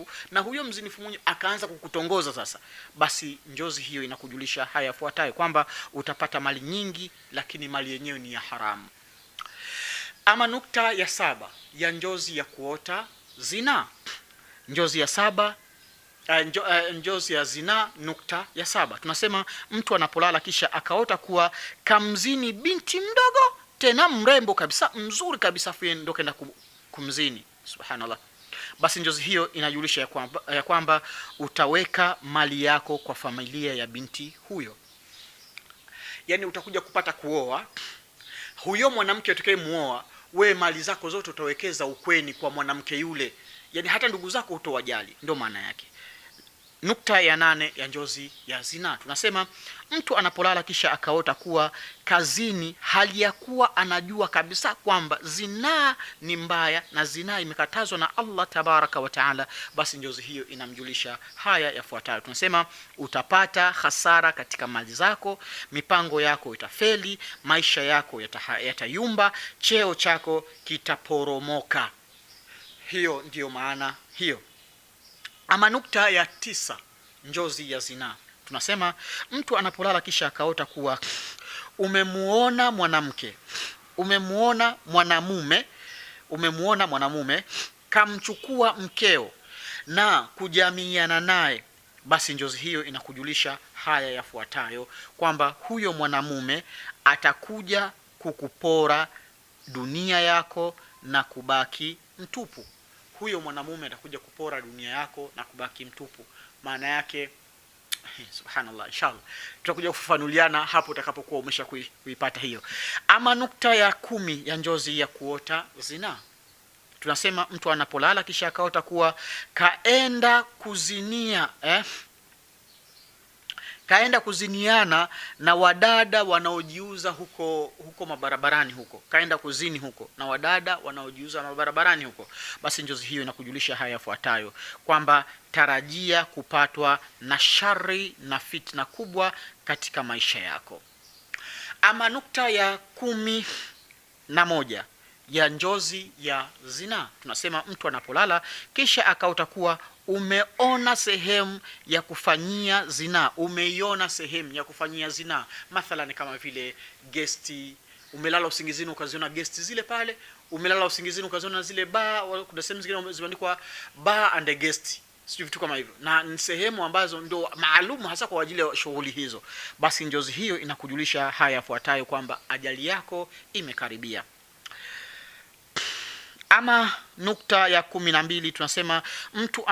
mzinifu, na huyo mzinifu mwenye akaanza kukutongoza sasa, basi njozi hiyo inakujulisha haya yafuatayo, kwamba utapata mali nyingi, lakini mali yenyewe ni ya haramu. Ama nukta ya 7 ya njozi ya kuota zina. Njozi ya 7, njozi ya zina, nukta ya 7, tunasema mtu anapolala kisha akaota kuwa kamzini binti mdogo, tena mrembo kabisa, mzuri kabisa, afu ndo kaenda kumzini. Subhanallah. Basi njozi hiyo inajulisha ya kwamba utaweka mali yako kwa familia ya binti huyo. Yani utakuja kupata kuoa huyo mwanamke utakayemuoa, we mali zako zote utawekeza ukweni kwa mwanamke yule, yani hata ndugu zako utowajali. Ndio maana yake. Nukta ya 8 ya njozi ya zina, tunasema mtu anapolala kisha akaota kuwa kazini, hali ya kuwa anajua kabisa kwamba zina ni mbaya na zina imekatazwa na Allah tabaraka wa taala, basi njozi hiyo inamjulisha haya yafuatayo. Tunasema utapata hasara katika mali zako, mipango yako itafeli, maisha yako yatayumba, cheo chako kitaporomoka. Hiyo ndiyo maana hiyo. Ama nukta ya 9, njozi ya zina, tunasema mtu anapolala kisha akaota kuwa umemuona mwanamke, umemuona mwanamume kamchukua mkeo na kujamiana naye, basi njozi hiyo inakujulisha haya yafuatayo, kwamba huyo mwanamume atakuja kukupora dunia yako na kubaki mtupu. Huyo mwanamume atakuja kupora dunia yako na kubaki mtupu. Maana yake subhanallah, inshallah tutakuja kufafanuliana hapo utakapokuwa umesha kuipata hiyo. Ama nukta ya 10 ya njozi ya kuota zina, tunasema mtu anapolala kisha akaota kuwa kaenda kuziniana na wadada wanaojiuza huko mabarabarani huko, kaenda kuzini huko na wadada wanaojiuza mabarabarani huko, basi njozi hiyo inakujulisha haya yafuatayo, kwamba tarajia kupatwa na shari na fitna kubwa katika maisha yako. Ama nukta ya 11 ya njozi ya zina, tunasema mtu anapolala kisha akaota kuwa umeona sehemu ya kufanyia zina, umeiona sehemu ya kufanyia zina, mathalan kama vile gesti, umelala usingizini ukaziona gesti zile pale, umelala usingizini ukaziona zile bar, kuna sehemu zingine zimeandikwa bar and guest, sio vitu kama hivyo, na ni sehemu ambazo ndo maalum hasa kwa ajili ya shughuli hizo, basi njozi hiyo inakujulisha haya yafuatayo, kwamba ajali yako imekaribia. Ama nukta ya 12, tunasema mtu